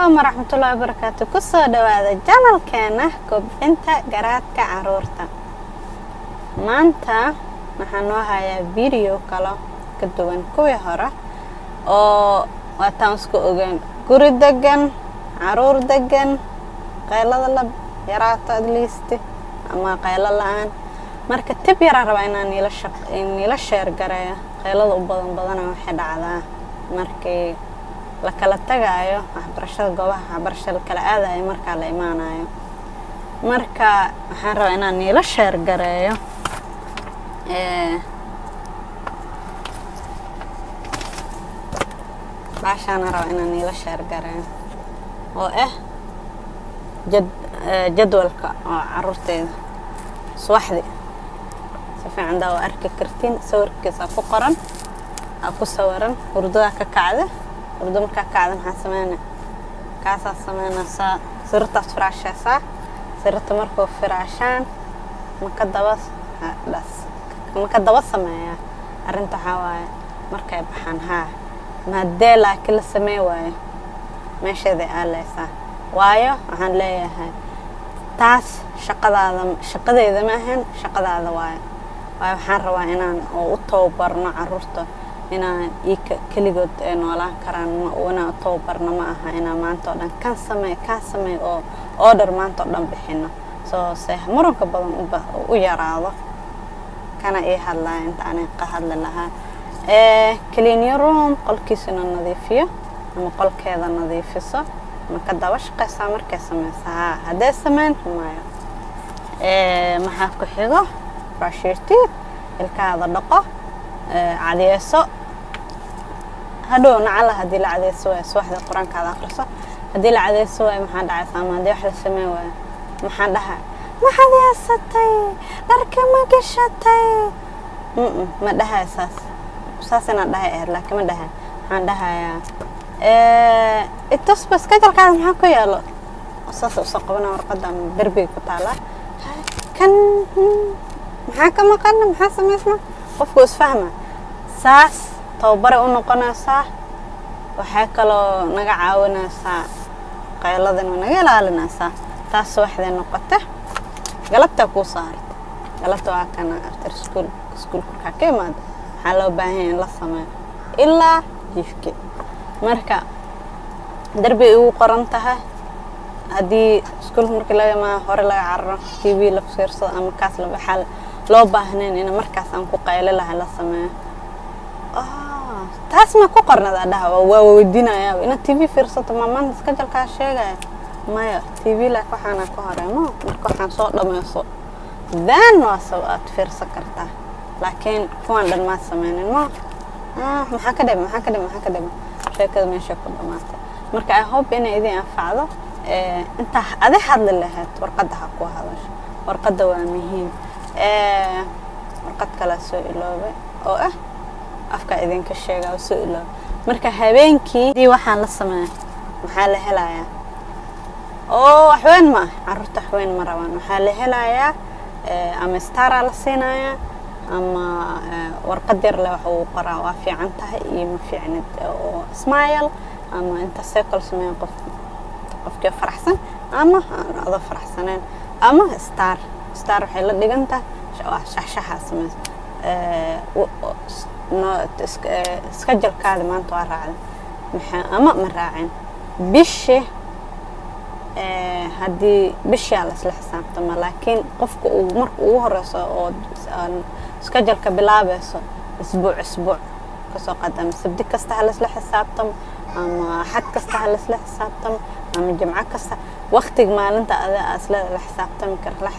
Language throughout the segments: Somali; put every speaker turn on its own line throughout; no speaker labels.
عليكم ورحمة الله وبركاته. كسر دواء الجمل كأنه كبنت جرات كعرورته. ما أنت نحن هاي فيديو كلا كدوان كوي هرا أو واتمسكو أجن كوري دجن عرور دجن قيلا الله يرات أدليستي أما قيلا الآن مركب تبي ربع إني للشير جرايا قيلا بدنا واحد على مركي lakala tagaayo waxbarashada goobaha waxbarashada kala aadayo marka la imaanayo marka waxaan rabaa inaan niila sheer gareeyo baashaan rabaa inaan niila sheer gareeyo oo jadwalka oo carruurteeda subaxdii si fiican daa arki kartiin sawirkiisa ku qoran ku sawiran hurdada ka kacda ورد مركا كعدم حاسمانة كاسا سمانة سا سرطة فراشة سا سرطة مركو فراشان مكدبس بس مكدبس سمايا أرنتو حواي مركا يبحان ها ما الديلا كل سماي واي ماشي ذي آلي سا وايو عن ليه هاي تاس شقد إذا ما هن شقد هذا واي واي بحان رواينان وطوبرنا عرورتو inaan kaligood noolaan karaan wana tababarna ma aha inaan maanta oo dhan kan sameey oo order maanta oo dhan bixino soo muranka badan u yaraado kana ay hadlaan inta aan ka hadla lahaa clean your room qolkiisana nadiifiyo ama qolkeeda nadiifiso marka daba shaqeysaa markay sameysaa haddii sameyn maayo maxaa ku xigo brush your teeth ilkaada dhaqo عديسو هادو نعلا هدي العديسو واحدة القرآن كذا أخرسه هدي العديسو محد عصام هدي واحدة سماوة محدها ما حد يستي درك ما كشتي ما دها أساس أنا دها لكن ما دها عندها يا التصبس كتر كذا محكو يلا أساس وسقبنا ورقدام بربي كتالا كان محاكمة قلنا محاسم اسمه qofku isfahma saas tababar u noqonaysa waxa kale naga caawinaysa qayladan naga ilaalinaysa taas waxay noqotay galabta ku saartay galabta waa kana after school ka keenad waxa loo baahan in la sameeyo ilaa jifki marka darbi uu qoran tahay hadii school marka laga ma hore laga carro TV la fiirsado ama kaas la xal loo baahneen in markaas aan ku qaylo lahaa la sameeyo taas ma ku qornada dhaha waa weydiinaya in TV fiirsato maman iska jalka sheegay maya TV la waxana ku horeemo marka waxaan soo dhameeyo dan waa sabaad fiirsan kartaa laakiin kuwan dhan ma sameeynin ma maxaa ka dhig sheekada meesha ku dhamaatay marka I hope in idin anfacdo inta adi hadli lahayd warqada ha ku hadasho warqada waa muhiim warqad kala soo iloobe oo afka idinka sheegay soo iloobe marka habeenkii waxaan la sameeyay maxaa la helayaa waxweyn ma carruurta waxweyn ma rabaan maxaa la helayaa ama star la siinaya ama warqad yar la wax uu qoraa waa fiican tahay iyo ma fiicnid oo smile ama inta circle sameeyo qofka faraxsan ama aan faraxsaneen ama star waxay la dhiganta shaxshaxa sameys iskejelkaada maanta waa raacday maxaa ama ma raacin bishi haddii bisha la isla xisaabtamo laakiin qofka uu marka ugu horeyso oo iskejelka bilaabayso isbuuc kasoo qadam sabti kasta la isla xisaabtamo ama xad kasta la isla xisaabtamo ama jimco kasta waqtiga maalinta aad isla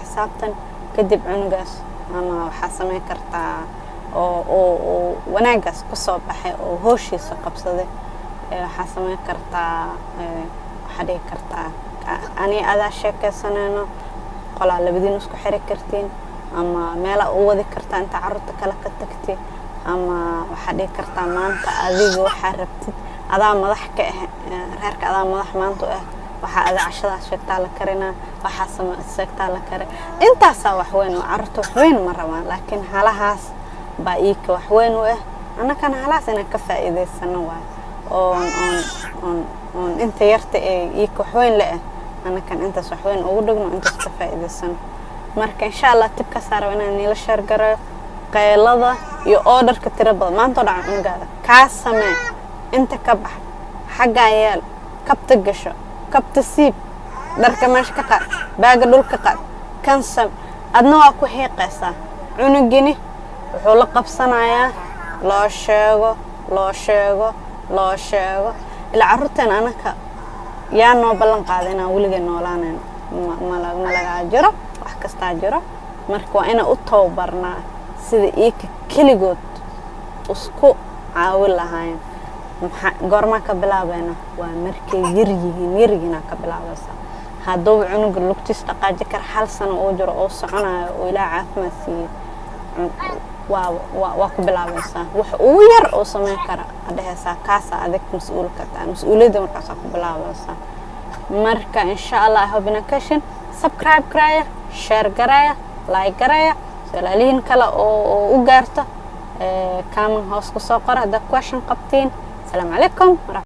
xisaabtan kadib cunugaas ama waxa sameey kartaa oo wanaagaas ku soo baxay oo hooshiisa qabsaday waxa sameey kartaa waxa dhigi kartaa ani adaa sheekaysanayno qolaa labadiin isku xiri kartiin ama meel u wadi kartaa inta carruurta kala ka tagtay ama waxa dhigi kartaa maanta adiga waxa rabtid adaa madax ka reerka adaa madax maanta waxa aad cashada sheegtaa la karina waxa sheegtaa la kare intaas wax weyn oo carruurta wax weyn ma rabaan laakiin halahaas baa iika wax weyn u anaka halaas inaan ka faa'iideysano waa on انت يرت يكحوين لا أنا كان انت صحوين أودقنا انت استفائد السنة مركا إن شاء الله تبقى صار وانا نيل الشرقرة قيلضة يقدر كتربض ما انتو دعم قاعدة كاسمة انت كبح حق عيال كبت قشو كبت السيب درك ماش كقاد باقي دول كقاد كنسم أدنا واكو حيقيسا عنقيني وحول قبصنايا لو شيغو العرورتين أنا yaa noo ballan qaaday inaan weliga noolaanayno ma laga jiro wax kasta jiro marka waa ina u tababarnaa sida iika kaligood isku caawin lahayn goorma ka bilaabayna waa markay yaryihiin ka bilaabaysa hadduu cunuga lugtiis dhaqaaji kar hal sano oo jiro oo soconayo oo ilaa caafimaad siiyo waa ku bilaabaysa wax ugu yar oo sameyn kara adheesa kaasa adag mas'uulka taa mas'uuliyadda markaas ku bilaabaysa marka insha Allah I hope inakashin subscribe garaya share garaya like garaya salaaliin kala oo u gaarto comment hoos ku soo qor hada question qabtiin assalamu alaykum